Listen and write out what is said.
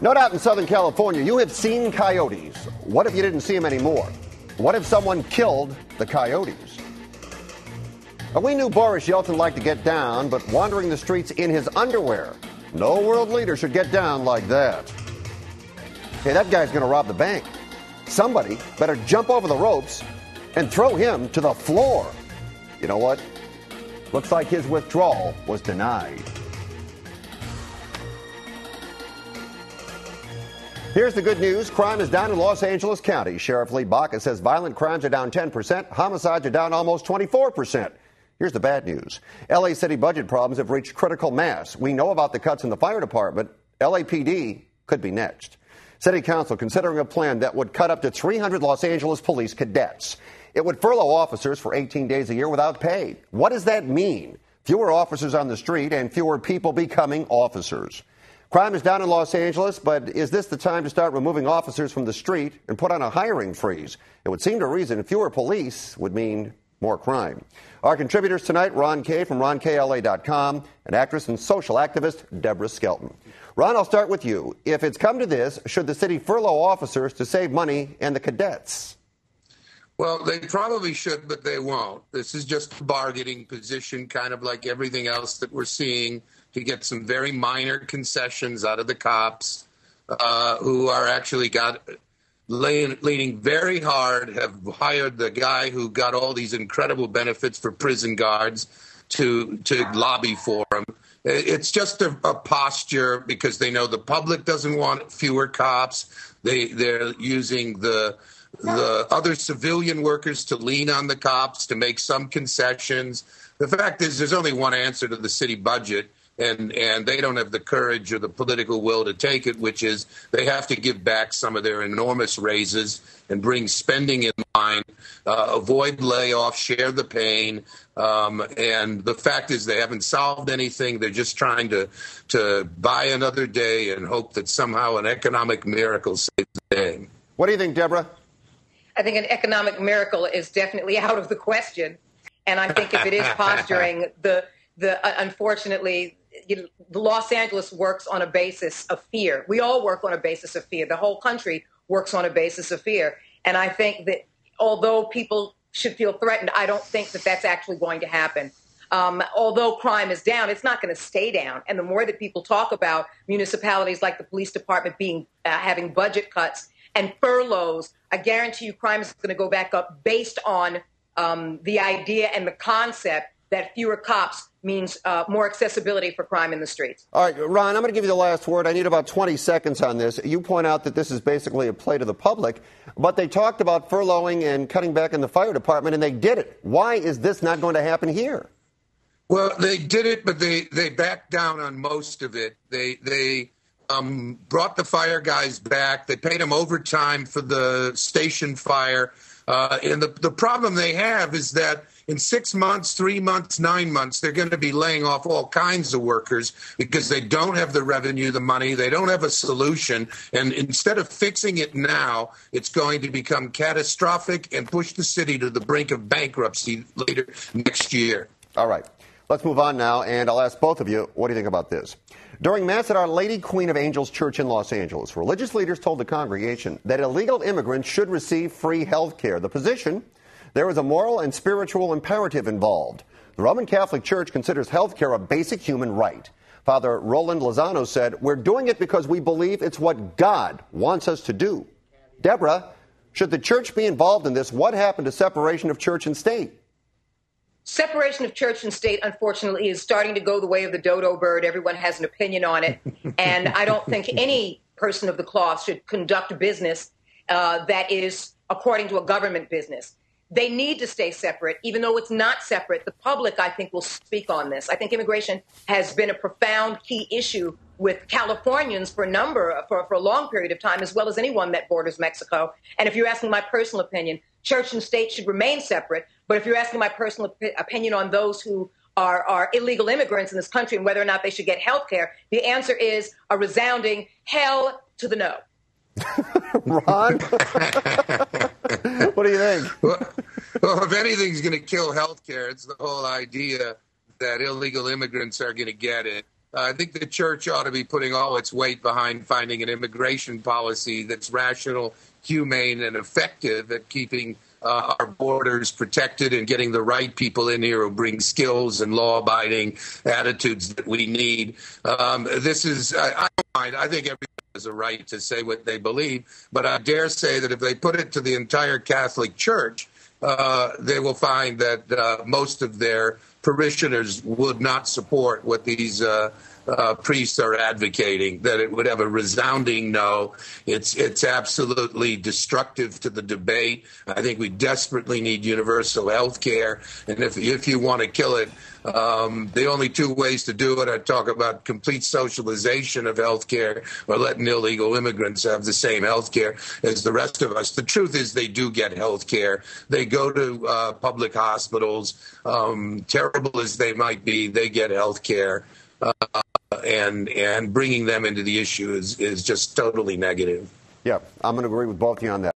No doubt in Southern California, you have seen coyotes. What if you didn't see them anymore? What if someone killed the coyotes? Now, we knew Boris Yeltsin liked to get down, but wandering the streets in his underwear. No world leader should get down like that. Hey, that guy's going to rob the bank. Somebody better jump over the ropes and throw him to the floor. You know what? Looks like his withdrawal was denied. Here's the good news. Crime is down in Los Angeles County. Sheriff Lee Baca says violent crimes are down 10%. Homicides are down almost 24%. Here's the bad news. L.A. city budget problems have reached critical mass. We know about the cuts in the fire department. LAPD could be next. City Council considering a plan that would cut up to 300 Los Angeles police cadets. It would furlough officers for 18 days a year without pay. What does that mean? Fewer officers on the street and fewer people becoming officers. Crime is down in Los Angeles, but is this the time to start removing officers from the street and put on a hiring freeze? It would seem to reason fewer police would mean more crime. Our contributors tonight, Ron Kaye from RonKayLA.com and actress and social activist Debra Skelton. Ron, I'll start with you. If it's come to this, should the city furlough officers to save money and the cadets? Well, they probably should, but they won't. This is just a bargaining position, kind of like everything else that we're seeing, to get some very minor concessions out of the cops who are actually leaning very hard, have hired the guy who got all these incredible benefits for prison guards to lobby for him. It's just a posture because they know the public doesn't want fewer cops. They're using the other civilian workers to lean on the cops to make some concessions. The fact is there's only one answer to the city budget, and they don't have the courage or the political will to take it, which is they have to give back some of their enormous raises and bring spending in line, avoid layoffs, share the pain. And the fact is they haven't solved anything. They're just trying to buy another day and hope that somehow an economic miracle saves the day. What do you think, Deborah? I think an economic miracle is definitely out of the question. And I think if it is posturing, unfortunately, Los Angeles works on a basis of fear. We all work on a basis of fear. The whole country works on a basis of fear. And I think that although people should feel threatened, I don't think that that's actually going to happen. Although crime is down, it's not going to stay down. And the more that people talk about municipalities like the police department having budget cuts and furloughs, I guarantee you crime is going to go back up based on the idea and the concept that fewer cops means more accessibility for crime in the streets. All right, Ron, I'm going to give you the last word. I need about 20 seconds on this. You point out that this is basically a play to the public, but they talked about furloughing and cutting back in the fire department, and they did it. Why is this not going to happen here? Well, they did it, but they backed down on most of it. They brought the fire guys back. They paid them overtime for the station fire. And the problem they have is that in 6 months, 3 months, 9 months, they're going to be laying off all kinds of workers because they don't have the revenue, the money. They don't have a solution. And instead of fixing it now, it's going to become catastrophic and push the city to the brink of bankruptcy later next year. All right. Let's move on now, and I'll ask both of you, what do you think about this? During Mass at Our Lady Queen of Angels Church in Los Angeles, religious leaders told the congregation that illegal immigrants should receive free health care. The position, there is a moral and spiritual imperative involved. The Roman Catholic Church considers health care a basic human right. Father Roland Lozano said, "We're doing it because we believe it's what God wants us to do." Deborah, should the church be involved in this? What happened to separation of church and state? Separation of church and state, unfortunately, is starting to go the way of the dodo bird. Everyone has an opinion on it. And I don't think any person of the cloth should conduct business that is according to a government business. They need to stay separate, even though it's not separate. The public, I think, will speak on this. I think immigration has been a profound key issue with Californians for a long period of time, as well as anyone that borders Mexico. And if you're asking my personal opinion, church and state should remain separate. But if you're asking my personal opinion on those who are illegal immigrants in this country and whether or not they should get health care, the answer is a resounding hell to the no. Ron? What do you think? Well, if anything's going to kill health care, it's the whole idea that illegal immigrants are going to get it. I think the church ought to be putting all its weight behind finding an immigration policy that's rational, humane, and effective at keeping our borders protected and getting the right people in here who bring skills and law-abiding attitudes that we need. I don't mind. I think everyone has a right to say what they believe, but I dare say that if they put it to the entire Catholic Church, they will find that most of their parishioners would not support what these priests are advocating, that it would have a resounding no. It's absolutely destructive to the debate. I think we desperately need universal health care. And if you want to kill it, the only two ways to do it are talk about complete socialization of health care or letting illegal immigrants have the same health care as the rest of us. The truth is they do get health care. They go to public hospitals. Terrible as they might be, they get health care. And bringing them into the issue is just totally negative. Yeah, I'm going to agree with both of you on that.